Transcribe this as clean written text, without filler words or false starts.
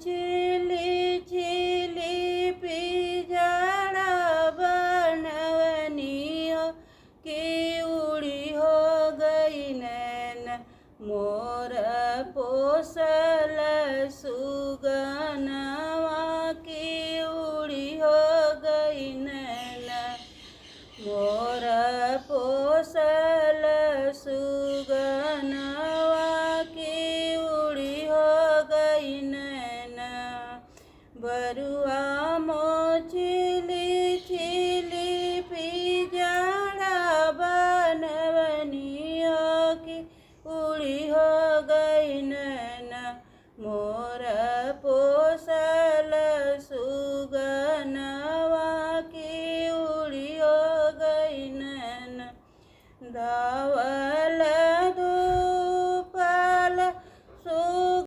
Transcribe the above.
छिली छिली पिजड़ा बनवनी हो कि उड़ी हो गई नैन मोर पोसल सुगनवा की उड़ी हो गई नैन मोर पोसल सुगनवा की उड़ी हो गई नैन बरुआ मोचिली छिली पिजड़ा बनवनी हो की उड़ी हो गई नैन मोर